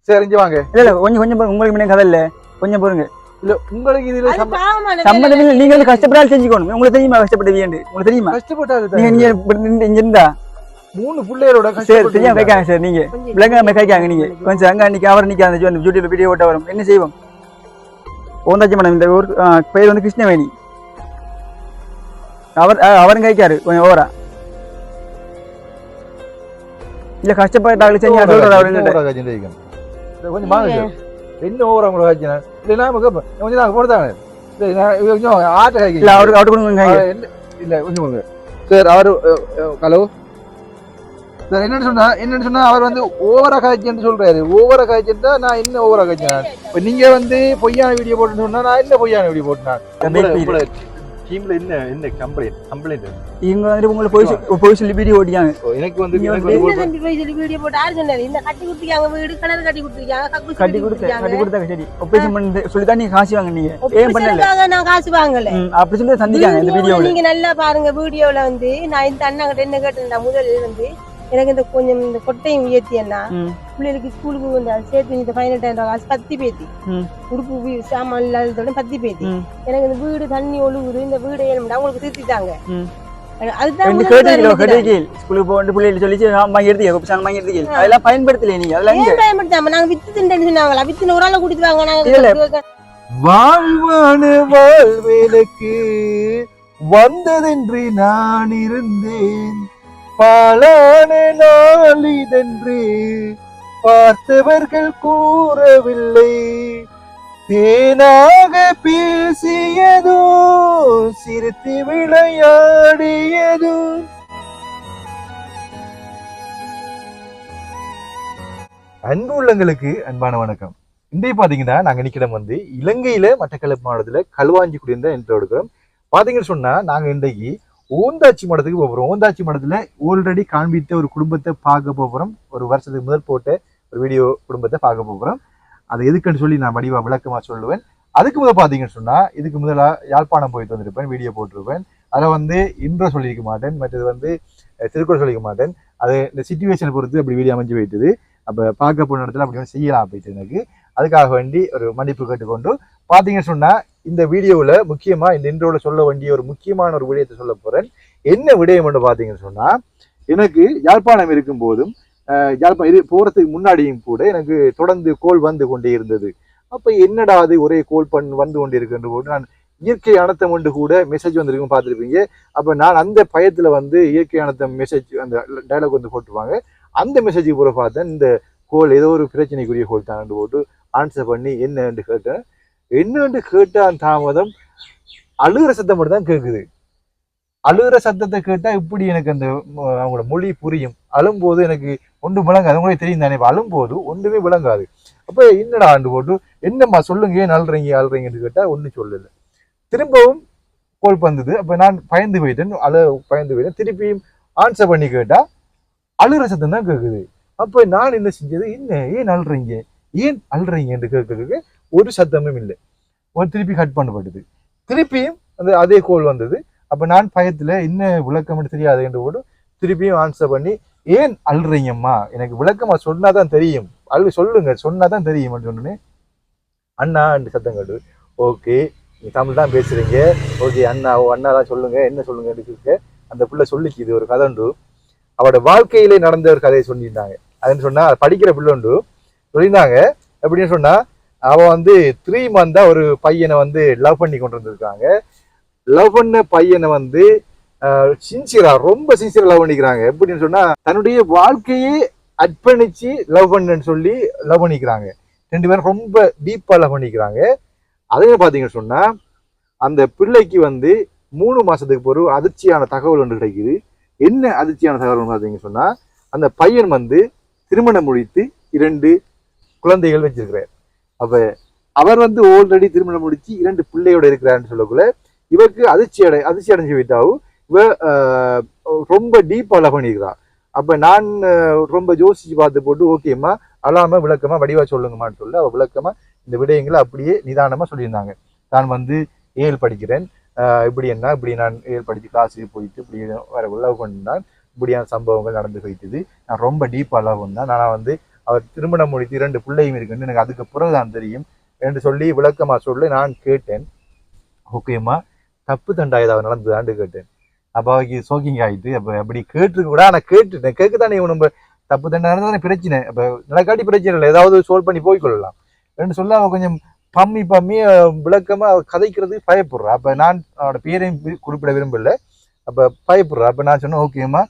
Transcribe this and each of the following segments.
சரி இங்க வாங்க. இல்ல கொஞ்சம் கொஞ்சம் உங்களுக்கு முன்ன கதை இல்ல, கொஞ்சம் பாருங்க. இல்ல உங்களுக்கு இதுல சம்மதம் இல்ல, நீங்க வந்து கஷ்டப்படாது செஞ்சுக்கணும். உங்களுக்கு தெரியுமா கஷ்டப்படுவீங்க? உங்களுக்கு தெரியுமா கஷ்டப்பட்டாது? நீங்க இங்க இருந்தா 3 பிள்ளைகளோட சரி தெரியாம கைக்காங்க சார். நீங்க விளங்காம கைக்காங்க. நீங்க கொஞ்சம் அங்க அன்னைக்கு அவர் நிக்க அந்த யூடியூப்ல வீடியோ ஓட்ட வரும். என்ன செய்வோம்? ஓந்தாச்சி மேடம் இந்த ஊர் பேர் வந்து கிருஷ்ணவேணி. அவரும் கைக்காரு கொஞ்சம் ஓவரா. இல்ல கஷ்டப்பட்டாலும் செஞ்சு கொஞ்சம் வாங்க சார். என்ன ஓவரா உங்களுக்கு காய்ச்சினா இல்ல நாம கொஞ்சம் நாங்க போடுதாங்க கொஞ்சம் ஆட்ட காய்க்க இல்ல அவருக்கு கொடுங்க. இல்ல கொஞ்சம் சார் அவரு ஹலோ சார் என்னன்னு சொன்னா அவர் வந்து ஓவரா காய்ச்சன்னு சொல்றாரு. ஓவரா காய்ச்சா நான் என்ன ஓவரா காய்ச்சேன்? இப்ப நீங்க வந்து பொய்யான வீடியோ போட்டு சொன்னா நான் என்ன பொய்யான வீடியோ போட்டேன்? டீம்ல என்ன கம்ப்ளைண்ட் இவங்க வந்து உங்களை போய் சொல்லி வீடியோ ஓடியாங்க. எனக்கு வந்து போய் சொல்லி வீடியோ போட்டு யாரு சொன்னாரு? இந்த கட்டி கொடுத்துருக்காங்க, வீடு கிணறு கட்டி கொடுத்துருக்காங்க, கட்டி கொடுத்தாங்க. சரி ஆபரேஷன் பண்ணி சொல்லி தான் நீங்க காசு வாங்க. நீங்க ஏன் பண்ணல? நான் காசு வாங்கல அப்படி சொல்லி சந்திக்காங்க இந்த வீடியோல. நீங்க நல்லா பாருங்க வீடியோல வந்து நான் இந்த அண்ணா கிட்ட என்ன கேட்டேன் முதல்ல வந்து எனக்கு இந்த கொஞ்சம் இந்த கொட்டையும் உயர்த்தியன்னா பிள்ளைகளுக்கு ஸ்கூலுக்கு வந்து சேர்த்து இந்த 18,000 காசு 10 பேத்தி உடுப்பு சாமான் இல்லாததோட 10 பேத்தி எனக்கு இந்த வீடு தண்ணி ஒழுகுது இந்த வீடு ஏழும்டா உங்களுக்கு திருத்திட்டாங்க. அதுதான் ஸ்கூலுக்கு போட்டு பிள்ளைகள் சொல்லி அதெல்லாம் பயன்படுத்தல. நீங்க அதெல்லாம் பயன்படுத்தாம நாங்க வித்து தின்னு சொன்னாங்களா? வித்து ஒரு ஆளை கூட்டிட்டு வாங்க. நாங்க வாழ்வான வாழ்வேலுக்கு வந்ததென்று நான் இருந்தேன், பாலான நாளிதென்று பார்த்தவர்கள் கூறவில்லை, தேனாக பேசியதோ சிரித்து விளையாடியதோ. அன்பு உள்ளங்களுக்கு அன்பான வணக்கம். இன்றைய பாத்தீங்கன்னா நாங்க நிக்கிடம் வந்து இலங்கையில மட்டக்களப்பு மாவட்டத்துல களுவாஞ்சிக்குடி என்ற எடுக்கிறோம். பாத்தீங்கன்னு சொன்னா நாங்க இன்றைக்கு ஓந்தாச்சி மடத்துக்கு போகிறோம். ஓந்தாச்சி மடத்துல ஆல்ரெடி காண்பித்த ஒரு குடும்பத்தை பார்க்க போகிறோம். ஒரு வருஷத்துக்கு முதல் போட்ட ஒரு வீடியோ குடும்பத்தை பார்க்க போகிறோம். அது எதுக்குன்னு சொல்லி நான் வடிவா விளக்கமா சொல்லுவேன். அதுக்கு முதல் பாத்தீங்கன்னு சொன்னா இதுக்கு முதலா யாழ்ப்பாணம் போயிட்டு வந்திருப்பேன், வீடியோ போட்டிருப்பேன். அதை வந்து இன்ட்ரோ சொல்லியிருக்க மாட்டேன், மற்றது வந்து திருக்குறள் சொல்லிக்க மாட்டேன். அது இந்த சிச்சுவேஷனை பொறுத்து அப்படி வீடியோ அமைஞ்சு போயிட்டுது. அப்போ பார்க்க போன இடத்துல அப்படி வந்து செய்யலாம் போயிட்டு எனக்கு. அதுக்காக வேண்டி ஒரு மன்னிப்பு கேட்டுக்கொண்டு பாத்தீங்கன்னு சொன்னா இந்த வீடியோவில் முக்கியமாக இந்த இன்ட்ரோவில் சொல்ல வேண்டிய ஒரு முக்கியமான ஒரு விடயத்தை சொல்ல போகிறேன். என்ன விடயம் என்று பார்த்தீங்கன்னு சொன்னால், எனக்கு யாழ்ப்பாணம் இருக்கும் போதும் யாழ்ப்பாணம் போகிறதுக்கு முன்னாடியும் கூட எனக்கு தொடர்ந்து கோல் வந்து கொண்டே இருந்தது. அப்போ என்னடா அது ஒரே கோல் வந்து கொண்டு இருக்குன்ற போது நான் இயற்கை அனர்த்தம் ஒன்று கூட மெசேஜ் வந்துருக்கும் பார்த்துருப்பீங்க. அப்போ நான் அந்த பயத்தில் வந்து இயற்கை அனர்த்தம் மெசேஜ் அந்த டைலாக் வந்து போட்டுருவாங்க. அந்த மெசேஜுக்கு கூட பார்த்தேன் இந்த கோல் ஏதோ ஒரு பிரச்சனைக்குரிய கோல் தான் போட்டு ஆன்சர் பண்ணி என்னன்னு கேட்டேன். என்னன்னு கேட்டான் தாமதம் அழுகிற சத்தம் மட்டும் தான் கேட்குது. அழுகிற சத்தத்தை கேட்டா இப்படி எனக்கு அந்த அவங்களோட மொழி புரியும். அழும்போது எனக்கு ஒன்றும் விளங்காது. அவங்களே தெரியும் தானே, அழும்போது ஒன்றுமே விளங்காது. அப்போ என்னடா ஆண்டு போட்டு என்னம்மா சொல்லுங்க, ஏன் அழுறீங்கன்னு கேட்டா ஒன்றும் சொல்லலை. திரும்பவும் கோல் வந்தது. அப்போ நான் பயந்து போயிட்டேன். திருப்பியும் ஆன்சர் பண்ணி கேட்டா அழுகிற சத்தம் தான் கேட்குது. அப்போ நான் என்ன செஞ்சது, ஏன் அழுறீங்கன்னு கேட்கறதுக்கு ஒரு சத்தமும் இல்லை. திருப்பி கட் பண்ணப்பட்டது. திருப்பியும் அந்த அதே கோல் வந்தது. அப்ப நான் பயத்துல என்ன விளக்கம்னு தெரியாது என்று போட்டு திருப்பியும் ஆன்சர் பண்ணி ஏன் அழுறீங்கம்மா, எனக்கு விளக்கமா சொன்னாதான் தெரியும், சொல்லுங்க சொன்னாதான் தெரியும் சொன்னே. அண்ணா என்று சத்தம் கேட்டு, ஓகே நீ தமிழ் தான் பேசுறீங்க, ஓகே அண்ணா தான் சொல்லுங்க, என்ன சொல்லுங்க. அந்த பிள்ளை சொல்லிச்சு இது ஒரு கதை உண்டு, அவட வாழ்க்கையிலே நடந்த ஒரு கதையை சொல்லியிருந்தாங்க. அதுன்னு சொன்னா படிக்கிற பிள்ளை உண்டு சொல்லியிருந்தாங்க. எப்படின்னு சொன்னா அவ வந்து 3 மந்தா ஒரு பையனை வந்து லவ் பண்ணி கொண்டு வந்திருக்காங்க. லவ் பண்ண பையனை வந்து ரொம்ப சின்சியரா லவ் பண்ணிக்கிறாங்க. எப்படின்னு சொன்னா தன்னுடைய வாழ்க்கையே அர்ப்பணிச்சு லவ் பண்ணுன்னு சொல்லி லவ் பண்ணிக்கிறாங்க. 2 பேரும் ரொம்ப டீப்பா லவ் பண்ணிக்கிறாங்க. அதே பாத்தீங்கன்னு சொன்னா அந்த பிள்ளைக்கு வந்து 3 மாசத்துக்கு ஒரு அதிர்ச்சியான தகவல் ஒன்று கிடைக்குது. என்ன அதிர்ச்சியான தகவல் பாத்தீங்கன்னு சொன்னா அந்த பையன் வந்து திருமணம் முடித்து 2 குழந்தைகள் வச்சிருக்கிறார். அப்ப அவர் வந்து ஆல்ரெடி திருமணம் முடிச்சு 2 பிள்ளையோட இருக்கிறாருன்னு சொல்லக்குள்ள இவருக்கு அதிர்ச்சி அடைஞ்சு விட்டாவும் இவ ரொம்ப டீப்பா லவ் பண்ணிக்கிறா. அப்ப நான் ரொம்ப யோசிச்சு பார்த்து போட்டு ஓகேம்மா அழாம விளக்கமா வடிவா சொல்லுங்கம்மான்னு சொல்ல அவ விளக்கமா இந்த விடயங்களை அப்படியே நிதானமா சொல்லியிருந்தாங்க. நான் வந்து 7 படிக்கிறேன், இப்படி நான் 7 படிச்சு கிளாஸுக்கு போயிட்டு இப்படி வர லவ் பண்ணினான், இப்படியான சம்பவங்கள் நடந்து போயிட்டுது. நான் ரொம்ப டீப்பா லவ் பண்ணேன். நான் வந்து அவர் திருமணம் முடித்து 2 பிள்ளையும் இருக்குன்னு எனக்கு அதுக்கு பிறகுதான் தெரியும் என்று சொல்லி விளக்கமா சொல்லி நான் கேட்டேன். ஓகேம்மா, தப்பு தண்டா ஏதாவது நடந்ததான்னு கேட்டேன். அப்போ அவைக்கு சோக்கிங் ஆகிட்டு, அப்போ அப்படி கேட்டுருக்க கூட நான் கேட்டுட்டேன். கேட்கத்தானே நம்ம தப்பு தண்டா நடந்ததானே பிரச்சனை, அப்போ நடக்காட்டி பிரச்சனை இல்லை, ஏதாவது சால்வ் பண்ணி போய்கொள்ளலாம் என்று சொல்ல அவள் கொஞ்சம் பம்மி விளக்கமா கதைக்கிறது பயப்படுறா. அப்போ நான் அவனோட பேரையும் குறிப்பிட விரும்பல. அப்போ பயப்படுறா. அப்போ நான் சொன்னேன், ஓகேம்மா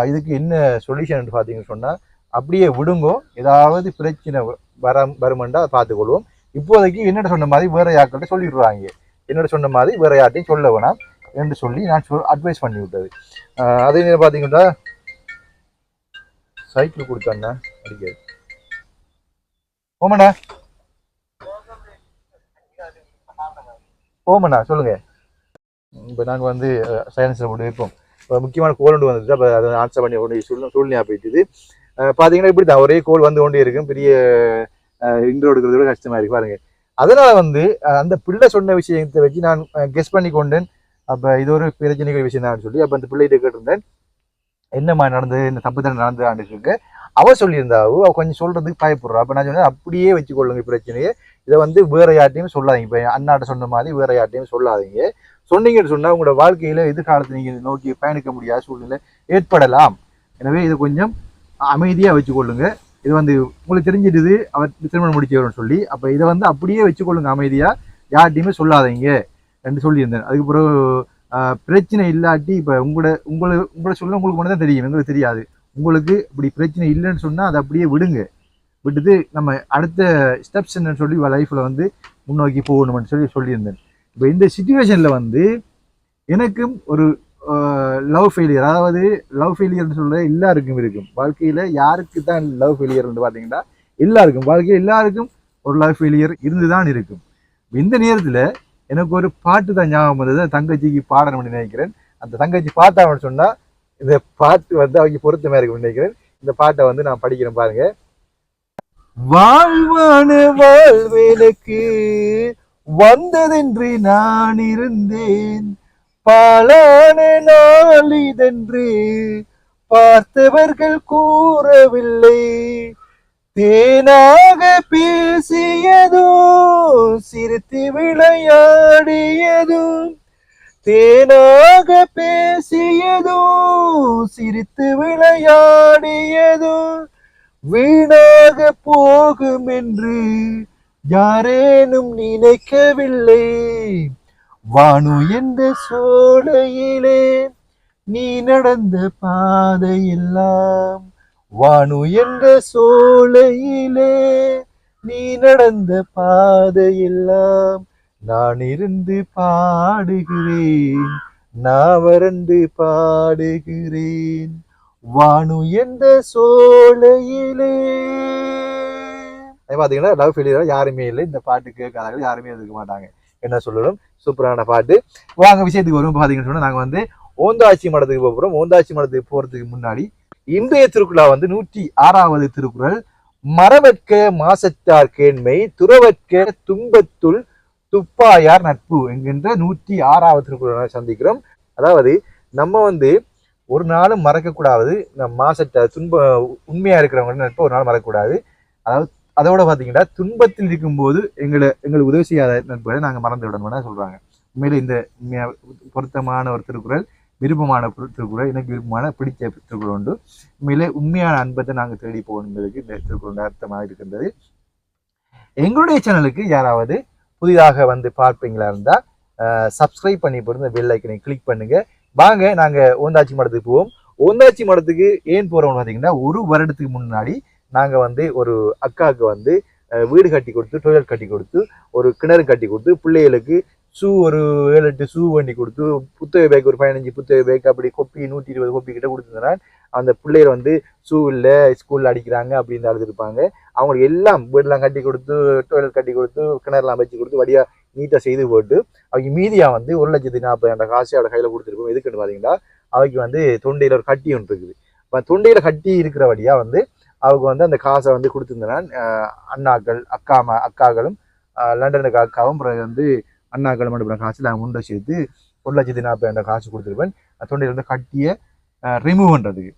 இதுக்கு என்ன சொல்யூஷன் பார்த்தீங்கன்னு சொன்னால் அப்படியே விடுங்கோ, ஏதாவது பிரச்சனை வருமெண்டா பார்த்துக்கொள்வோம். இப்போதைக்கு என்னோட சொன்ன மாதிரி வேற யார்கிட்ட சொல்லிடுறாங்க, என்னோட சொன்ன மாதிரி வேற யார்ட்டையும் சொல்ல வேணாம் என்று சொல்லி நான் அட்வைஸ் பண்ணி விட்டது. அதே நேரம் பார்த்தீங்கன்னா சைக்கிள் கொடுத்தாண்ணா அடிக்காது. ஓமண்ணா ஓமண்ணா சொல்லுங்க. இப்போ நாங்கள் வந்து சயின்ஸில் கொண்டு வைப்போம். இப்போ முக்கியமான கோல் ஒன்று வந்துச்சு. அப்போ அதை ஆன்சர் பண்ணி கொண்டு சூழ்நிலையாக போயிட்டுது. பார்த்தீங்கன்னா இப்படி தான் ஒரே கோல் வந்து கொண்டே இருக்கும். பெரிய இன்ட்ரோ எடுக்கிறது கூட கஷ்டமாக இருக்கு பாருங்க. அதனால வந்து அந்த பிள்ளை சொன்ன விஷயத்தை வச்சு நான் கெஸ் பண்ணி கொண்டேன். அப்போ இது ஒரு பிரச்சனைகள் விஷயம் தான் சொல்லி அப்போ அந்த பிள்ளைகிட்ட கேட்டிருந்தேன், என்னம்மா நடந்தது, இந்த தப்பு தானே நடந்ததான்னு இருக்கு. அவள் சொல்லியிருந்தாவோ அவள் கொஞ்சம் சொல்றதுக்கு பயப்படுறா. அப்போ நான் சொன்னேன், அப்படியே வச்சுக்கொள்ளுங்க பிரச்சனையே, இதை வந்து வேற யார்ட்டையும் சொல்லாதீங்க. இப்போ அண்ணாட்ட சொன்ன மாதிரி வேற யார்ட்டையும் சொல்லாதீங்க. சொன்னீங்கன்னு சொன்னால் உங்களோட வாழ்க்கையில எதிர்காலத்தை நீங்கள் நோக்கி பயணிக்க முடியாத சூழ்நிலை ஏற்படலாம். எனவே இதை கொஞ்சம் அமைதியாக வச்சுக்கொள்ளுங்க. இது வந்து உங்களுக்கு தெரிஞ்சிடுது அவர் திருமணம் முடிச்சவர்னு சொல்லி. அப்போ இதை வந்து அப்படியே வச்சுக்கொள்ளுங்க அமைதியாக, யார்ட்டையுமே சொல்லாதீங்க என்று சொல்லியிருந்தேன். அதுக்கு பிறகு பிரச்சனை இல்லாட்டி இப்போ உங்களை சொல்ல உங்களுக்கு மட்டும் தான் தெரியும், எங்களுக்கு தெரியாது. உங்களுக்கு இப்படி பிரச்சனை இல்லைன்னு சொன்னால் அதை அப்படியே விட்டுட்டு நம்ம அடுத்த ஸ்டெப்ஸ் என்னன்னு சொல்லி லைஃப்பில் வந்து முன்னோக்கி போகணும்னு சொல்லியிருந்தேன். இப்போ இந்த சுச்சுவேஷனில் வந்து எனக்கும் ஒரு லவ் ஃபெயிலியர், அதாவது லவ் ஃபெயிலியர்னு சொல்ல எல்லாருக்கும் இருக்கும். வாழ்க்கையில் யாருக்கு தான் லவ் ஃபெயிலியர்னு பார்த்தீங்கன்னா எல்லாருக்கும், வாழ்க்கையில் எல்லாருக்கும் ஒரு லவ் ஃபெயிலியர் இருந்து தான் இருக்கும். இந்த நேரத்தில் எனக்கு ஒரு பாட்டு தான் ஞாபகம் வந்தது, தங்கச்சிக்கு பாடணும்னு நினைக்கிறேன். அந்த தங்கச்சி பார்த்தான்னு சொன்னால் இந்த பாட்டு வந்து அவங்க பொருத்தமாக இருக்கும்னு நினைக்கிறேன். இந்த பாட்டை வந்து நான் படிக்கிறேன் பாருங்க. வாழ்வான வாழ்வெனக்கு வந்ததென்று நான் இருந்தேன், பாலான நாள் இதென்று பார்த்தவர்கள் கூறவில்லை, தேனாக பேசியதோ சிரித்து விளையாடியதோ, தேனாக பேசியதோ சிரித்து விளையாடியதோ, வீணாக போகும் என்று யாரேனும் நினைக்கவில்லை, வானு என்ற சோலையிலே நீ நடந்த பாதையெல்லாம், வானு என்ற சோலையிலே நீ நடந்த பாதையெல்லாம் நான் இருந்து பாடுகிறேன், நான் வறண்டு பாடுகிறேன், வானு என்ற சோலையிலே. பார்த்தீங்கன்னா லவ் ஃபெயிலியர் யாருமே இல்லை, இந்த பாட்டு கேட்காதவர்கள் யாருமே இருக்க மாட்டாங்க. என்ன சொல்லணும், சூப்பரான பாட்டு. வாங்க விஷயத்துக்கு வரும். பார்த்தீங்கன்னு சொன்னால் நாங்கள் வந்து ஓந்தாச்சி மடத்துக்கு போகிறோம். ஓந்தாச்சி மடத்துக்கு போகிறதுக்கு முன்னாடி இன்றைய திருக்குறள் வந்து 106வது திருக்குறள், மறவற்க மாசத்தார் கேண்மை துறவற்க துன்பத்துள் துப்பாயார் நட்பு என்கின்ற 106வது திருக்குறளை சந்திக்கிறோம். அதாவது நம்ம வந்து ஒரு நாளும் மறக்கக்கூடாது, நம்ம மாசத்தை உண்மையா இருக்கிறவங்க நட்பு ஒரு நாள் மறக்கக்கூடாது. அதாவது அதோட பார்த்தீங்கன்னா துன்பத்தில் இருக்கும்போது எங்களுக்கு உதவி செய்யாத நட்புகளை நாங்கள் மறந்து விடணும்னு சொல்றாங்க. உண்மையில இந்த பொருத்தமான ஒரு திருக்குறள், விருப்பமான திருக்குறள், எனக்கு விருப்பமான பிடிச்ச திருக்குறள் உண்டு. உண்மையிலே உண்மையான அன்பத்தை நாங்கள் தேடி போகணுங்கிறதுக்கு இந்த திருக்குறள் அர்த்தமாக இருக்கின்றது. எங்களுடைய சேனலுக்கு யாராவது புதிதாக வந்து பார்ப்பீங்களா இருந்தா சப்ஸ்கிரைப் பண்ணி போட்டு இந்த பெல் ஐக்கனை கிளிக் பண்ணுங்க. வாங்க நாங்க ஓந்தாச்சி மடத்துக்கு போவோம். ஓந்தாச்சி மடத்துக்கு ஏன் போறோம்னு பார்த்தீங்கன்னா, ஒரு வருடத்துக்கு முன்னாடி நாங்க வந்து ஒரு அக்காவுக்கு வந்து வீடு கட்டி கொடுத்து, டொய்லெட் கட்டி கொடுத்து, ஒரு கிணறு கட்டி கொடுத்து, பிள்ளைகளுக்கு ஷூ ஒரு 7-8 ஷூ வண்டி கொடுத்து, புத்தக பேக் ஒரு 15 புத்தக பேக், அப்படி கொப்பி 120 கொப்பி கிட்ட கொடுத்துருந்தேன். அந்த பிள்ளைகள் வந்து ஷூ இல்லை, ஸ்கூல்ல அடிக்கிறாங்க அப்படின்னு அழுதுருப்பாங்க. அவங்களுக்கு எல்லாம் வீடெல்லாம் கட்டி கொடுத்து, டொய்லெட் கட்டி கொடுத்து, கிணறுலாம் வச்சு கொடுத்து வடியா நீட்டாக செய்து போட்டு அவங்க மீதியா வந்து 1,40,000 காசு அவட கையில கொடுத்துருக்கோம். எதுக்குன்னு பார்த்தீங்கன்னா, அவைக்கு வந்து தொண்டையில ஒரு கட்டி ஒன்று இருக்குது. இப்போ தொண்டையில கட்டி இருக்கிற வழியா வந்து அவங்க வந்து அந்த காசை வந்து கொடுத்துருந்தேன். அக்காக்களும் லண்டனுக்கு அக்காவும் வந்து அண்ணாக்களும் மட்டும் காசு நாங்கள் முண்டை சேர்த்து 1,40,000 காசு கொடுத்துருப்பேன். தொண்டையில வந்து கட்டியை ரிமூவ் பண்ணுறதுக்கு.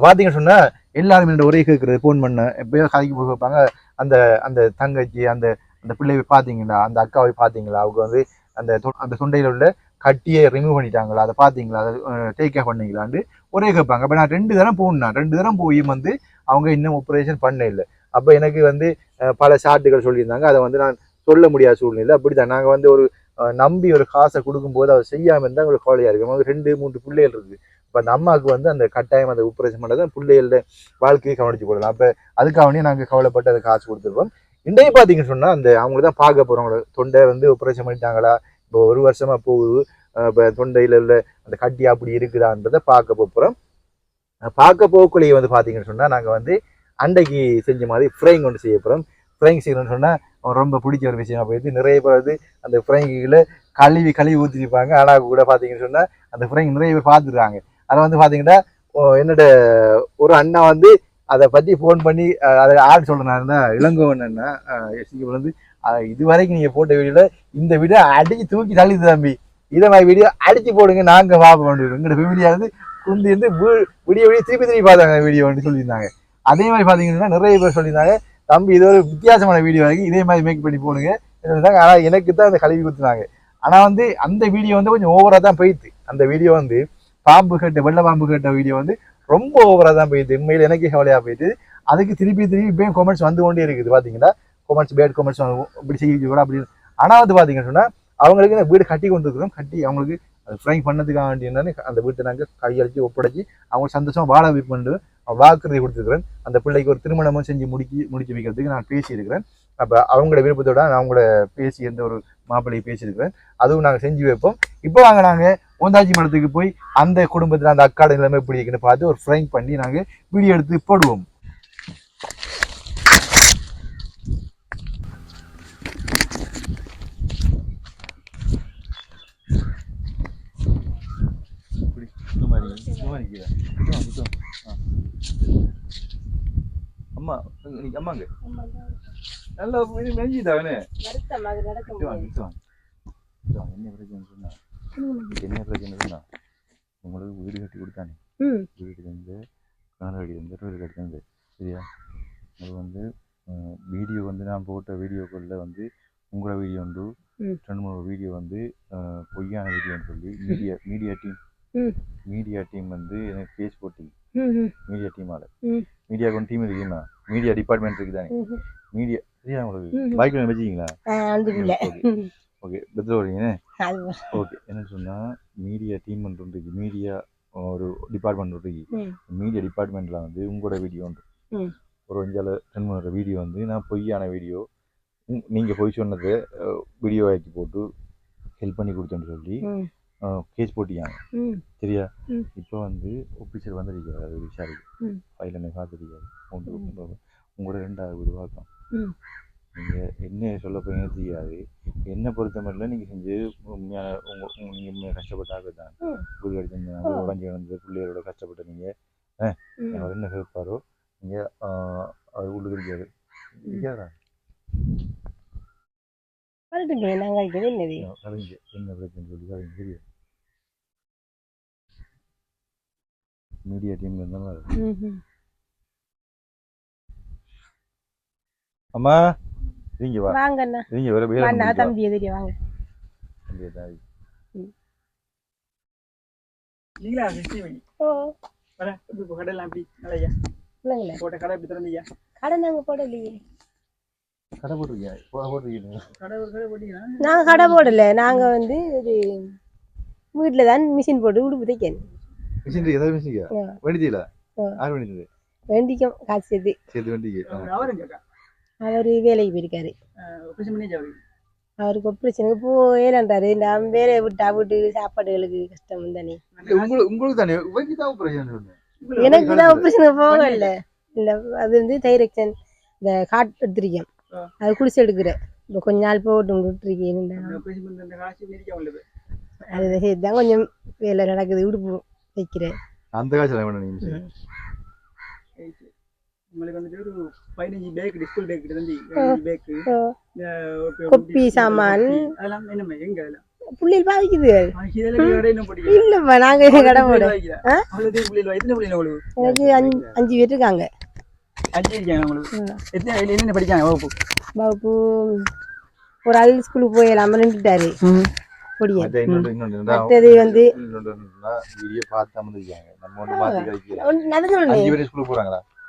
பார்த்தீங்கன்னு சொன்னா எல்லாரும் என்னோட ஒரே கேட்கறது ஃபோன் பண்ண எப்பயோ கதைக்கு போய் வைப்பாங்க. அந்த அந்த தங்கச்சி அந்த அந்த பிள்ளையை பார்த்தீங்களா, அந்த அக்காவை பார்த்தீங்களா, அவங்க வந்து அந்த தொண்டையில் உள்ள கட்டியை ரிமூவ் பண்ணிட்டாங்களா, அதை பார்த்தீங்களா, அதை டேக் கேர் பண்ணீங்களான்னு ஒரே கேட்பாங்க. அப்போ நான் 2 தரம் போனேன், 2 தரம் போய் வந்து அவங்க இன்னும் ஆப்ரேஷன் பண்ண இல்லை. அப்போ எனக்கு வந்து பல ஷார்ட்டுகள் சொல்லியிருந்தாங்க. அதை வந்து நான் சொல்ல முடியாத சூழ்நிலை. அப்படித்தான் நாங்கள் வந்து ஒரு நம்பி ஒரு காசை கொடுக்கும்போது அவர் செய்யாமல் இருந்தால் அவங்களுக்கு கவலையாக இருக்குது. அவங்க 2-3 பிள்ளைகள் இருக்குது. இப்போ அந்த அம்மாவுக்கு வந்து அந்த கட்டாயம் அந்த ஆப்ரேஷன் பண்ணுறது பிள்ளைகளோட வாழ்க்கையை கவனிச்சு போடலாம். அப்போ அதுக்காகவே நாங்கள் கவலைப்பட்டு அதை காசு கொடுத்துருப்போம். இன்றைய பார்த்தீங்கன்னு சொன்னால் அந்த அவங்கள தான் பார்க்க போகிறோம். அவங்களோட தொண்டை வந்து ஆப்ரேஷன் பண்ணிட்டாங்களா, இப்போ 1 வருஷமாக போகுது, இப்போ தொண்டையில் உள்ள அந்த கட்டி அப்படி இருக்குதான்றதை பார்க்க போகிறோம். பார்க்க போக்குள்ளேயே வந்து பார்த்தீங்கன்னு சொன்னால் நாங்கள் வந்து அண்டைக்கு செஞ்ச மாதிரி ஃப்ரைங் ஒன்று செய்ய போகிறோம். ஃப்ரைங் செய்யணும்னு சொன்னால் ரொம்ப பிடிச்ச ஒரு விஷயமா போயிடுது. நிறைய பேர் வந்து அந்த ஃப்ரைங்கில் கழுவி ஊற்றிருப்பாங்க. ஆனால் கூட பார்த்தீங்கன்னு சொன்னால் அந்த ஃப்ரைங் நிறைய பேர் பார்த்துருக்காங்க. அதை வந்து பார்த்தீங்கன்னா என்னோட ஒரு அண்ணா வந்து அதை பற்றி ஃபோன் பண்ணி அதை ஆட் சொல்லணும்னா இளங்கோவன் அண்ணா வந்து இது வரைக்கும் நீங்கள் போட்ட வீடியோவில் இந்த வீடியோ அடித்து தூக்கி தள்ளிது தம்பி, இதை மாதிரி வீடியோ அடித்து போடுங்க, நாங்கள் பார்ப்போம். எங்களோட ஃபேமிலியாக வந்து குந்தி வந்து வீடியோ திருப்பி பார்த்தாங்க வீடியோன்னு சொல்லியிருந்தாங்க. அதே மாதிரி பார்த்தீங்கன்னா நிறைய பேர் சொல்லியிருந்தாங்க, தம்பி இது ஒரு வித்தியாசமான வீடியோ வரைக்கும் இதே மாதிரி மேக் பண்ணி போடுங்க. ஆனால் எனக்கு தான் அந்த கழுவி கொடுத்துனாங்க. ஆனால் வந்து அந்த வீடியோ வந்து கொஞ்சம் ஓவராக தான் போயிடுது. அந்த வீடியோ வந்து வெள்ளை பாம்பு கேட்ட வீடியோ வந்து ரொம்ப ஓவராக தான் போயிடுது. உண்மையில் எனக்கு கவலையாக போயிடுது. அதுக்கு திருப்பி இப்பயும் கமெண்ட்ஸ் வந்து கொண்டே இருக்குது. பார்த்தீங்கன்னா கமெண்ட்ஸ் பேட் கமெண்ட்ஸ் இப்படி செய்ய கூட அப்படின்னு. ஆனால் வந்து பார்த்தீங்கன்னு சொன்னால் அவங்களுக்கு இந்த வீடு கட்டி கொண்டு இருக்கிறோம். கட்டி அவங்களுக்கு அது ஃப்ரைங் பண்ணதுக்காக வேண்டி என்னன்னு அந்த வீட்டை நாங்கள் கையளித்து ஒப்படைச்சி அவங்க சந்தோஷமாக வாழ வைப்பு வாக்குறுதி கொடுத்துருக்கிறேன். அந்த பிள்ளைக்கு ஒரு திருமணமும் செஞ்சு முடிச்சு வைக்கிறதுக்கு நான் பேசியிருக்கிறேன். அப்போ அவங்களோட விருப்பத்தோட நான் அவங்கள பேசி எந்த ஒரு மாப்பிள்ளையை பேசியிருக்கிறேன். அதுவும் நாங்கள் செஞ்சு வைப்போம். இப்போ நாங்கள் ஓந்தாச்சி மடத்துக்கு போய் அந்த குடும்பத்தில் அந்த அக்காட நிலைமை எப்படி இருக்குன்னு பார்த்து ஒரு ஃப்ரைங் பண்ணி நாங்கள் வீடியோ எடுத்து போடுவோம். அம்மா அம்மாங்க நல்லா மெஞ்சிட்டாங்கன்னு என்ன பிரச்சனை சொன்னா உங்களுக்கு வீடு கட்டி கொடுத்தானே, வீடு வந்து கனரடி வந்து வீடு கட்டி தந்து சரியா. அது வந்து வீடியோ வந்து நான் போட்ட வீடியோக்குள்ள வந்து உங்களோட வீடியோ உண்டு, 2-3 வீடியோ வந்து பொய்யான வீடியோன்னு சொல்லி மீடியா டீம் வந்து எனக்கு பேஸ் போட்டி மீடியா டீமால மீடியாவுக்கு ஒன்று டீம் இருக்குமா, மீடியா டிபார்ட்மெண்ட் இருக்குதானே, மீடியா சரியா உங்களுக்கு பைக்ல வச்சுக்கிங்களா? ஓகே பெத்தில் வரீங்க. ஓகே என்ன சொன்னால் மீடியா டீம் ஒன்று இருக்கு, மீடியா ஒரு டிபார்ட்மெண்ட் இருக்கு. மீடியா டிபார்ட்மெண்ட்டில் வந்து உங்களோட வீடியோ உண்டு, ஒரு 5-10 வீடியோ வந்து நான் பொய்யான வீடியோ நீங்கள் பொய் சொன்னதை வீடியோ ஆக்கி போட்டு ஹெல்ப் பண்ணி கொடுத்தேன்னு சொல்லி கேஸ் போட்டியாங்க சரியா. இப்போ வந்து ஆஃபீஸர் வந்துருக்காரு, அது விசாரிக்கு ஃபைல் என்ன பார்த்துருக்காரு. உங்களோட 2வது வீடு பார்க்கலாம். நீங்கள் என்ன சொல்ல போறீங்கன்னு தெரியாது. என்னை பொறுத்த மட்டும் நீங்கள் செஞ்சு உண்மையான நீங்கள் உண்மையாக கஷ்டப்பட்டாக தான் வீடு அடிச்சிருந்தாங்க, உடஞ்சி வந்து பிள்ளைகளோட கஷ்டப்பட்டு நீங்கள் அவர் என்ன கேட்பாரோ நீங்கள் அது உள்ளுக்கு இருக்காது இருக்காதா என்ன பிரச்சனை சொல்லி தெரியும். மீடியா டீம்ல இருந்தாலும் அம்மா நீங்க வா வாங்க அண்ணா, நீங்க வர வேற அண்ணா தம்பி எதிரே வாங்க. தம்பி தாய் நீங்களா கிறிஸ்டியன் ஓ வர இப்போ கடைலாம் அப்படி நல்லையா இல்லைங்களா போட்ட கடை இப்படி திறந்தீங்க? கடை நாங்க போடலையே. கடை போடுறீங்க? போடுறீங்க கடை போட்டீங்களா? நாங்க கடை போடல, நாங்க வந்து இது வீட்டில் தான் மிஷின் போட்டு உடுப்பு தைக்கணும். மிஷின் ஏதாவது மிஷின் வேண்டியதில்ல? யார் வேண்டியது? வேண்டிக்கும் காசு சேர்த்து வேண்டிக்கு அவர் வேலைக்கு போயிருக்காரு. அவருக்கு ஆப்ரேஷனுக்கு போயிடறாரு. நான் வேலையை விட்டா வீட்டுக்கு சாப்பாடுகளுக்கு கஷ்டம் தானே. உங்களுக்கு தானே எனக்கு தான் ஆப்ரேஷனுக்கு போகல. இல்லை அது வந்து டைரக்ஷன் இந்த காட் எடுத்துருக்கேன், அது குடிச்சு எடுக்கிறேன். இப்போ கொஞ்ச நாள் போட்டு விட்டுருக்கேன். அது சேர்த்துதான் கொஞ்சம் வேலை நடக்குது, உடுப்பு தைக்கிறேன். அந்த காசு உங்களுக்கு வந்துட்டு ஒரு 15 பேக் டிஸ்பிள் பேக் தந்தி 15 பேக் கொப்பி சாமான் அதெல்லாம் என்ன எங்க புள்ளியில் பாதிக்குது இல்லப்பா நாங்க கடை போட எனக்கு 5 பேர் இருக்காங்க. வகுப்பு ஒரு ஆள் ஸ்கூலுக்கு போயிடலாம நின்றுட்டாரு பொடியன். மற்றது வந்து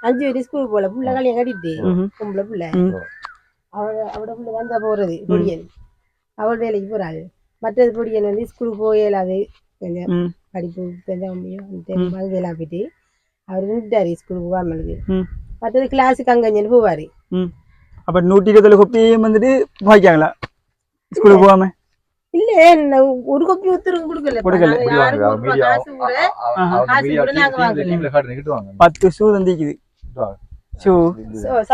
அஞ்சு பேர் ஸ்கூலுக்கு போல புள்ள கல்யாணம் கட்டிட்டு பொம்பளை பிள்ளை அவட பிள்ளை தான் போறது பொடியன். அவள் வேலைக்கு போறாள். மற்றது பொடியன் வந்து ஸ்கூலுக்கு போயிடாது கொஞ்சம் படிப்பு இதெல்லாம் போயிட்டு அவர் நின்றுட்டாரு ஸ்கூலுக்கு போகாமலுக்கு. மற்றது கிளாஸுக்கு அங்கஞ்சு போவாரு. அப்ப 120 கொப்பியும் வந்துட்டு வாய்க்காங்களா ஸ்கூலுக்கு போகாம? இல்ல ஒரு கொப்பி ஒருத்தருக்கு கொடுக்கல. 10 ஷூ தந்திக்குது, ஷூ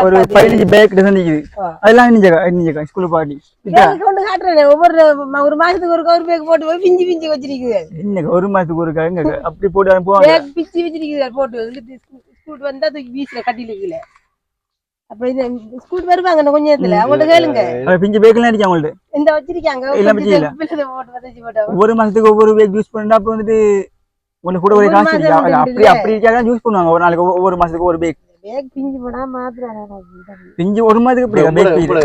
ஒரு 15 பேக் தந்திக்குது. அதெல்லாம் இன்னைக்கு ஸ்கூல் பாட்டி கொண்டு காட்டுறேன். ஒரு மாசத்துக்கு ஒரு பேக் போட்டு போய் பிஞ்சு பிஞ்சு வச்சிருக்குது. இன்னைக்கு ஒரு மாசத்துக்கு ஒரு எங்க அப்படி போட்டு அனுப்புவாங்க. பிச்சு வச்சிருக்குது போட்டு ஸ்கூல் வந்தா தூக்கி வீசுல கட்டில. அப்ப இந்த ஸ்கூல் வருவாங்க கொஞ்ச நேரத்துல அவங்கள்ட்ட கேளுங்க. பிஞ்சு பேக்லாம் அடிக்க அவங்கள்ட்ட இந்த வச்சிருக்காங்க. ஒவ்வொரு மாசத்துக்கு ஒவ்வொரு பேக் யூஸ் பண்ணா அப்ப வந்துட்டு ஒண்ணு கூட ஒரு காசு அப்படி அப்படி இருக்காதான் யூஸ் பண்ணுவாங்க. ஒரு நாளைக்கு ஒவ்வொரு மாசத்துக்கு ஒரு பேக் பிஞ்சு போனா மாத்திரம் பிஞ்சு ஒரு மாதத்துக்கு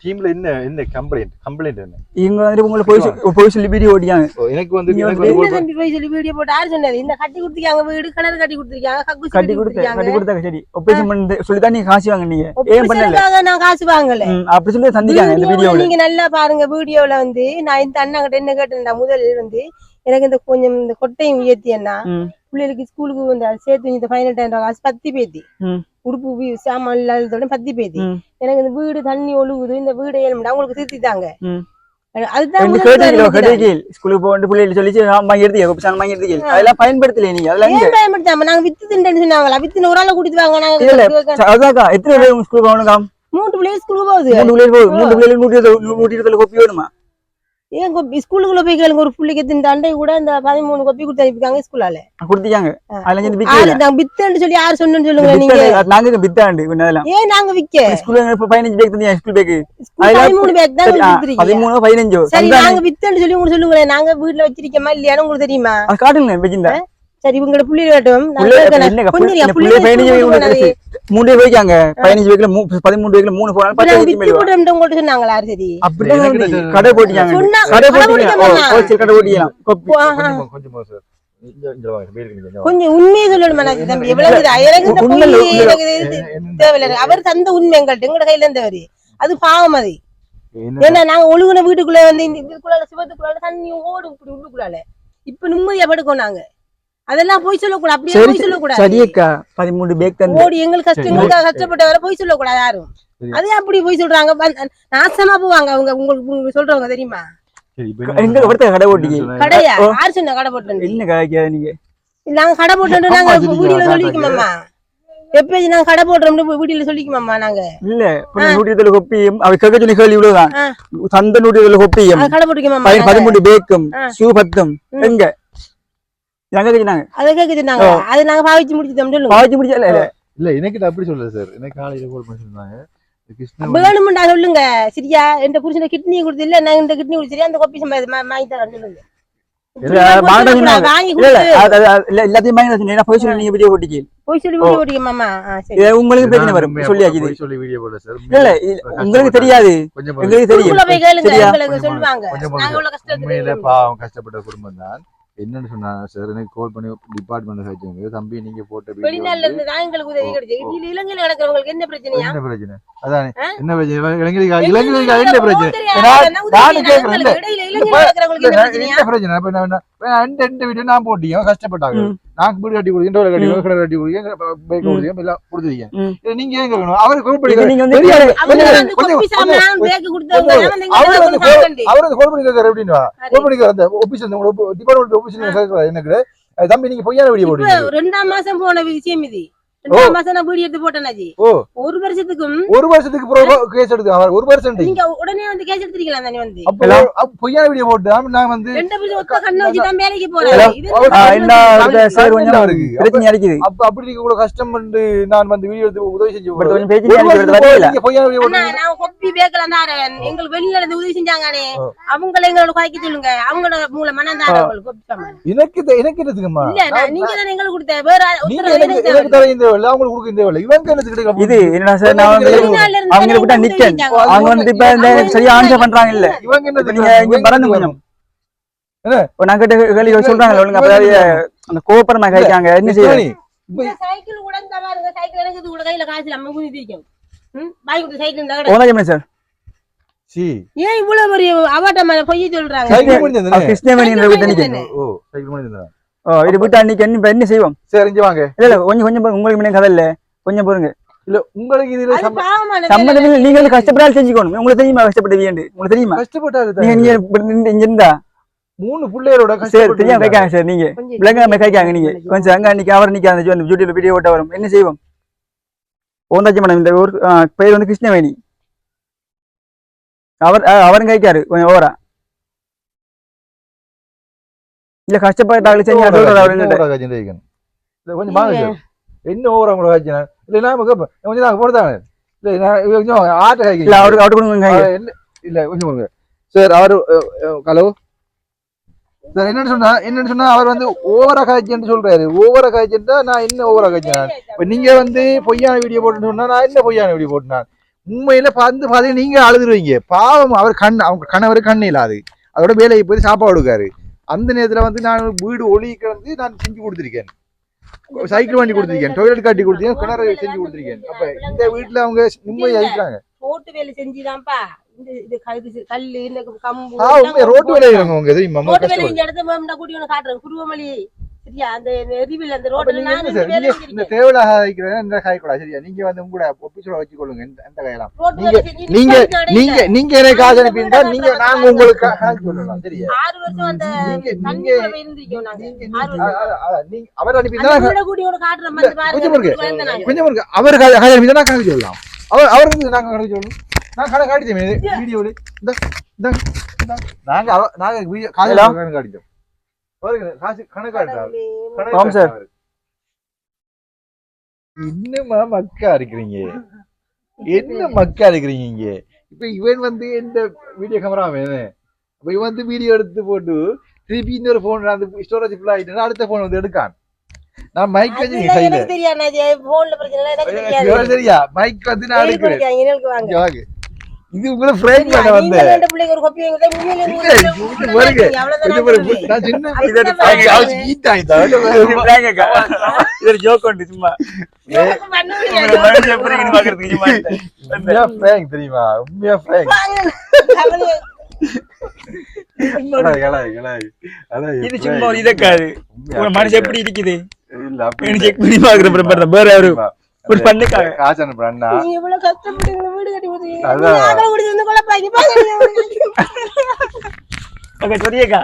டீம்ல என்ன கம்ப்ளைண்ட் என்ன இவங்க வந்துட்டு உங்களை போய் சொல்லி வீடியோ ஓடியாங்க. எனக்கு வந்து போய் சொல்லி வீடியோ போட்டு யாரு சொன்னது? இந்த கட்டி கொடுத்துருக்காங்க, வீடு கிணறு கட்டி கொடுத்துருக்காங்க, கட்டி கொடுத்தாங்க. சரி ஆபரேஷன் பண்ணி சொல்லிதான் நீங்க காசு வாங்க. நீங்க ஏன் பண்ணல? நான் காசு வாங்கல அப்படி சொல்லி சந்திக்காங்க. இந்த வீடியோல நீங்க நல்லா பாருங்க. வீடியோல வந்து நான் இந்த அண்ணா கிட்ட என்ன கேட்டேன், முதல் வந்து எனக்கு இந்த கொஞ்சம் இந்த கொட்டையும் உயர்த்தியன்னா பிள்ளைகளுக்கு ஸ்கூலுக்கு வந்து சேர்த்து இந்த 15,000 காசு 10 பேத்தி உடுப்பு சாமான் இல்லாதோட 10 பேத்தி எனக்கு இந்த வீடு தண்ணி ஒழுகுது, இந்த வீடு ஏழுமண்டா உங்களுக்கு திருத்திட்டாங்க. அதுதான் ஸ்கூலுக்கு போட்டு பிள்ளைகள் சொல்லி அதெல்லாம் பயன்படுத்தல. நீங்க அதெல்லாம் பயன்படுத்தாம நாங்க வித்து தின்னு சொன்னாங்களா? வித்து ஒரு ஆளை கூட்டிட்டு வாங்க. அதான் எத்தனை பிள்ளைங்க ஸ்கூலுக்கு போகணும்? 3 பிள்ளைங்க ஸ்கூலுக்கு போகுது. 3 பிள்ளைங்க 120 கொப்பி வேணுமா? ஏன் கொப்பி ஸ்கூலுக்குள்ள போய் கேளுங்க. ஒரு பிள்ளைக்கு இந்த அண்டை கூட இந்த 13 கொப்பி கொடுத்து அனுப்பிருக்காங்க ஸ்கூலால. கொடுத்தீங்க வித்துன்னு சொல்லி யாரு சொன்னு சொல்லுங்க. நீங்க நாங்க வித்தாண்டு ஏன் நாங்க விக்க ஸ்கூல்ல 15 பேக் தந்தீங்க. ஸ்கூல் பேக் 13 பேக் தான் கொடுத்துறீங்க. 13 15 சரி நாங்க வித்துன்னு சொல்லி உங்களுக்கு சொல்லுங்க. நாங்க வீட்ல வச்சிருக்கோமா இல்லையான்னு உங்களுக்கு தெரியுமா? காட்டுங்க வெச்சிருந்தா. சரி உங்களோட புள்ளி காட்டும். மூணு போய்க்காங்க 15 பேக்ல 13 பேக்ல 3 போறாங்க. 10 போட்டு உங்கள்ட்ட சொன்னாங்களா? சரி அப்படி கடை போட்டியாங்க. கடை போட்டியாங்க. ஹோல்சேல் கடை போட்டியாம். கொஞ்சம் உண்மையை சொல்லணுமா தம்பி? எவ்வளவு தேவையில்லை. அவர் தந்த உண்மை எங்கள்ட்ட எங்களோட கையில இருந்தவர். அது பாவம். அது ஏன்னா நாங்க ஒழுங்குன வீட்டுக்குள்ள வந்து இதுக்குள்ள சிவத்துக்குள்ள தண்ணி ஓடும் இப்படி உள்ளுக்குள்ளால. இப்ப நிம்மதியா படுக்கோம் நாங்க. அதெல்லாம் போய் சொல்லக்கூடாது. அப்படியே போய் சொல்லக்கூடாது. சரியக்கா 13 பேக் தந்து ஓடி எங்களுக்கு கஷ்டப்பட்டவரை போய் சொல்லக்கூடாது யாரும். அதே அப்படி போய் சொல்றாங்க. நாசமா போவாங்க அவங்க. உங்களுக்கு சொல்றவங்க தெரியுமா? எங்க ஒருத்தர் கடை போட்டீங்க. கடையா? யார் சொன்ன கடை போட்டு? என்ன கடைக்கா நீங்க? நாங்க கடை போட்டு நாங்க வீடியோல சொல்லிக்குமாம்மா. எப்பயும் நாங்க கடை போடுறோம் வீடியோல சொல்லிக்குமாம்மா. நாங்க இல்ல 120 கொப்பியும் அவ கேட்க சொல்லி கேள்வி இவ்வளவுதான். சந்த 120 கொப்பியும் கடை போட்டுக்குமாம்மா. 13 பேக்கும் ஷூ 10 எங்க நாங்க கேக்குறாங்க. அத கேக்குறாங்க. அது நாங்க பாவிச்சு முடிச்சிட்டோம். சொல்லுங்க. பாவிச்சு முடிச்சல இல்ல எனக்கு அப்படி சொல்ல சார். எனக்கு காலையில கால் பண்ணி சொன்னாங்க வேணும்டா சொல்லுங்க. சரியா? எந்த புருஷனை கிட்னி கொடுத்து இல்ல நான் இந்த கிட்னி கொடுத்து அந்த கொப்பி வாங்கி தரேன் சொல்லுங்க. எல்லாத்தையும் போய் சொல்லி நீங்க வீடியோ போட்டீங்க. போய் சொல்லி வீடியோ போட்டீங்க மாமா. உங்களுக்கு பிரச்சனை வரும். சொல்லியாச்சு சொல்லி வீடியோ போட சார். இல்ல உங்களுக்கு தெரியாது. உங்களுக்கு தெரியும். போய் கேளுங்க சொல்லுவாங்க. நாங்க எவ்வளவு கஷ்டப்பட்டு பாவம் கஷ்டப்பட்ட குடும்பம் தான். என்னன்னு சொன்னாங்க சார், எனக்கு கால் பண்ணி டிபார்ட்மெண்ட் வச்சுங்க தம்பி நீங்க போட்ட வெளிநாட்டுல இருந்து தான் எங்களுக்கு உதவி கிடைச்சது. இதுல இலங்கையில நடக்கிறவங்களுக்கு என்ன பிரச்சனையா? என்ன பிரச்சனை? அதான் என்ன பிரச்சனை? இலங்கையில என்ன பிரச்சனை? என்ன பிரச்சனை? அப்ப நான் ரெண்டு வீடு நான் போட்டீங்க கஷ்டப்பட்டாங்க. நான் வீடு கட்டி கொடுத்தேன், டோல கட்டி கடை கட்டி கொடுத்தேன், பைக் கொடுத்தேன், எல்லாம் கொடுத்துருக்கீங்க. நீங்க ஏன் கேட்கணும்? அவரு கால் பண்ணி அவரு கால் பண்ணி கேட்கற எப்படின்னா கால் பண்ணி அந்த ஆபீஸ் டிபார்ட்மெண்ட் ஆபீஸ் எனக்கு தம்பி நீங்க பொய்யான வீடியோ போடுறீங்க. 2ஆம் மாசம் போன விஷயம் இது. 2 மாசம் நான் வீடியோ எடுத்து போட்டேனாஜி. ஓ 1 வருஷத்துக்கும் ஒரு வருஷத்துக்கு கேஸ் எடுத்து அவர் 1 வருஷம் நீங்க உடனே வந்து கேஸ் எடுத்துக்கலாம் தானே வந்து. அப்ப பொய்யான வீடியோ போட்டு நான் வந்து 2 வருஷம் ஒத்த கண்ணு வச்சு தான் வேலைக்கு போறேன். இது சார் கொஞ்சம் பிரச்சனை அடிக்குது. அப்ப அப்படி நீங்க இவ்வளவு கஷ்டம் பண்ணி நான் வந்து வீடியோ எடுத்து உதவி செஞ்சு கொஞ்சம் பேச்சு வரல. பொய்யான வீடியோ அண்ணா, நான் கொப்பி பேக்கலாம் தான் எங்களுக்கு வெளியில இருந்து உதவி செஞ்சாங்கனே அவங்கள எங்களோட காய்க்க சொல்லுங்க. அவங்களோட மூல மனதார உங்களுக்கு கொப்பி சாமான். எனக்கு என்னதுக்குமா? இல்ல நீங்க தான் எங்களுக்கு கொடுத்த வேற நீங்க எனக்கு தர இந்த வேலை அவங்களுக்கு கொடுக்க இந்த வேலை இவங்க என்னது கிடைக்கும்? இது என்னடா சார் நான் வந்து அவங்க கிட்ட நிக்கேன். அவங்க வந்து இப்ப இந்த சரியா ஆன்சர் பண்றாங்க இல்ல. இவங்க என்னது நீங்க இங்க பறந்து கொஞ்சம் நான் கிட்ட கேள்வி சொல்றாங்க ஒழுங்கா அந்த கோபரமா கைக்காங்க என்ன செய்யணும்? சைக்கிள் கூட இந்த பாருங்க சைக்கிள் எனக்கு கூட கையில காசு நம்ம குனிதி இருக்கோம். பாய் கொடுத்த சைக்கிள் இந்த கடை. ஓனாஜி சார் சி ஏன் இவ்வளவு பெரிய அவாட்ட பொய் சொல்றாங்க? சைக்கிள் முடிஞ்சதுனே கிருஷ்ணவேணி என்ற வீட்டு நிக்கேன். ஓ சைக்கிள் முடிஞ்சதுனே இது விட்டு அன்னைக்கு என்ன செய்வோம்? சரி இங்க வாங்க. இல்ல கொஞ்சம் உங்களுக்கு முன்ன கதை இல்ல கொஞ்சம் பாருங்க. இல்ல உங்களுக்கு இதுல சம்பந்தம் இல்ல. நீங்க வந்து கஷ்டப்படாத செஞ்சுக்கணும். உங்களுக்கு தெரியுமா கஷ்டப்பட்டீங்க? உங்களுக்கு தெரியுமா? கஷ்டப்பட்டாரு நீங்க இங்க இருந்தா 3 பிள்ளைகளோட சார் கஷ்டப்பட்டு தெரியாம கேட்காங்க சார். நீங்க விளங்காம கேட்காங்க. நீங்க கொஞ்சம் அங்க அன்னைக்கு அவர் நிக்க அந்த யூடியூப்ல வீடியோ ஓட்ட வரும் என்ன செய்வோம்? ஓந்தாச்சி மேடம் இந்த ஊர் பேர் வந்து கிருஷ்ணவேணி. அவரும் கைக்காரு கொஞ்சம் ஓவரா இல்ல கஷ்டப்பட்டாங்க செஞ்சு கொஞ்சம் வாங்க சார். என்ன ஓவரா உங்களோட காய்ச்சினா இல்ல நான் கேட்பேன் கொஞ்சம் நாங்க போடுதாங்க இல்ல நான் கொஞ்சம் ஆட்ட இல்ல காய்க்க அவருக்கு கொடுங்க இல்ல கொஞ்சம் கொடுங்க சார். அவரு ஹலோ சார் என்னன்னு சொன்னா அவர் வந்து ஓவரா காய்ச்சேன்னு சொல்றாரு. ஓவரா காய்ச்சா நான் என்ன ஓவரா காய்ச்சேன்? இப்ப நீங்க வந்து பொய்யான வீடியோ போட்டுன்னு சொன்னா நான் என்ன பொய்யான வீடியோ போட்டுனான்? உண்மையில பாத்தீங்கன்னா நீங்க அழுதுருவீங்க. பாவம் அவர் அவங்க கணவர் கண்ணு இல்லாது அதோட வேலையை போய் சாப்பாடு கொடுக்காரு. அந்த நேரத்துல வந்து நான் வீடு ஒளி கிடந்து நான் செஞ்சு கொடுத்துருக்கேன். சைக்கிள் வண்டி கொடுத்துருக்கேன், டாய்லெட் காட்டி கொடுத்துருக்கேன், கிணறு செஞ்சு கொடுத்துருக்கேன். அப்ப இந்த வீட்டுல அவங்க நிம்மதியா இருக்கிறாங்க. ரோட்டு வேலை செஞ்சுதான்ப்பா இது கல்லு இந்த கம்பு ரோட்டு வேலை அவங்க தெரியுமா? ரோட்டு வேலை இந்த இடத்த கூட்டி ஒன்று காட்டுறேன் குருவமலி சரியா? அந்த எரிவில் அந்த ரோட்ல இந்த தேவையாக இருக்கிறேன் இந்த காய்க்கூடாது சரியா? நீங்க வந்து உங்களோட ஒப்பிச்சோட வச்சுக்கொள்ளுங்க. எந்த காயலாம் நீங்க நீங்க நீங்க எனக்கு காசு அனுப்பியிருந்தா நீங்க நாங்க உங்களுக்கு காசு சொல்லலாம் சரியா? 6 வருஷம் அந்த நீங்க அவர் அனுப்பியிருந்தா கூட்டி ஒன்று காட்டுறேன் கொஞ்சம் இருக்கு. அவர் காசு அனுப்பியிருந்தா நான் கணக்கு சொல்லலாம். அவர் வந்து நாங்க கணக்கு சொல்லணும். நான் கணக்கு காட்டிட்டேன் வீடியோல நாங்க வீடியோ காசு காட்டிட்டோம். என்னமா மக்கா இருக்கிறீங்க? என்ன மக்கா இருக்கிறீங்க இங்க? இப்ப இவன் வந்து எந்த வீடியோ கேமரா வேணும். அப்ப இவன் வந்து வீடியோ எடுத்து போட்டு திருப்பி இன்னொரு போன் அந்த ஸ்டோரேஜ் ஃபுல் ஆயிட்டு அடுத்த போன் வந்து எடுக்கான். நான் மைக் வச்சு சரியா மைக் வந்து நான் எடுக்கிறேன். இது உங்களை ஃப்ரேம் பண்ண வந்தேன். தெரியுமா? உண்மையா இது சும்மா ஒரு இதக்காது மனுஷன் எப்படி இருக்குது செக் பண்ணி பாக்குறேன் வேற யாரு ஒரு பண்ணுக்காக காசு அனுப்புறேன். இவ்வளவு கஷ்டப்பட்டு வீடு கட்டி சொல்லியக்கா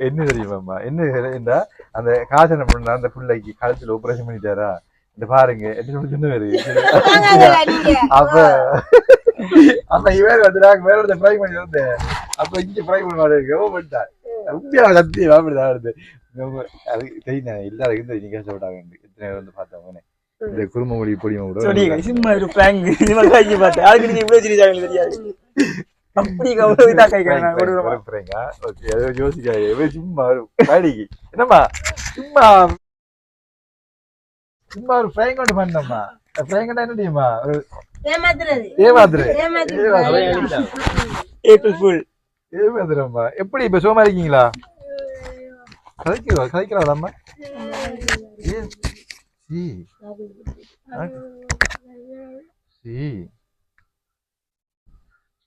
என்ன தெரியுமாம்மா? என்ன அந்த காசு என்ன பண்ணா அந்த பிள்ளைக்கு கழுத்துல ஆபரேஷன் பண்ணிட்டாரா? இந்த பாருங்க என்ன சொன்னது. அப்ப அப்ப இவர் வந்து நாங்க வேற ஃப்ரை பண்ணி வந்தேன். அப்ப இங்க ஃப்ரை பண்ண உண்மையா சத்தியம் அப்படிதான் வருது. அது தெரியும் எல்லாருக்கும் தெரியும். நீங்க கஷ்டப்பட்டாங்க எத்தனை பேர் வந்து பார்த்தவங்க இந்த குடும்ப மொழி பொடியும் கூட யோசிக்காது சும்மா வேடிக்கை என்னம்மா சும்மா சும்மா ஒரு ஃப்ரைங் கொண்டு பண்ணம்மா. ஃப்ரைங் என்ன தெரியுமா? ஏமாத்துறம்மா. எப்படி இப்ப சுகமா இருக்கீங்களா? கதைக்கிறாளாம்மா?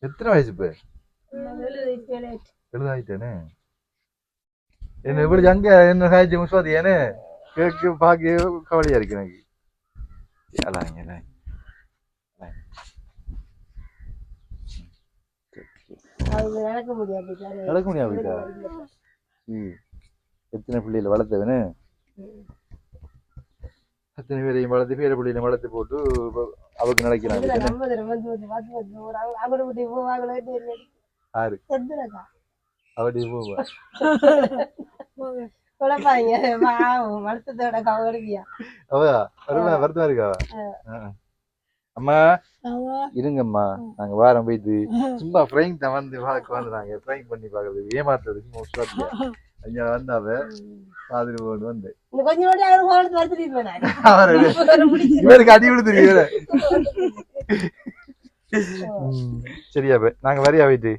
எத்தனை வயசு இப்ப? 70 ஆயிட்டேனே. என்ன எப்படி அங்க என்ன சாய்ச்சி முஸ்வாதி ஏன்னு கேக்கு பாக்க கவலையா இருக்கு எனக்கு. நடக்க முடியாது. எத்தனை பிள்ளைகளை வளர்த்தவனு அத்தனை பேரையும் வளர்த்து பேர பிள்ளைகளை வளர்த்து போட்டு அவருக்கு நடக்கிறாங்க ஆறு அப்படி போவா அவ வருத்தமா இருக்கா அம்மா இருங்கம்மா நாங்க வாரம் போயிட்டு சும்மா ஃப்ரைங் தான் வந்து வந்துறாங்க ஃப்ரைங் பண்ணி பாக்குறதுக்கு ஏமாத்துறதுக்கு ஐயா வந்தாவ மாதிரி போட்டு வந்து இவருக்கு அடி விழுது சரியா நாங்க வரையா போயிட்டு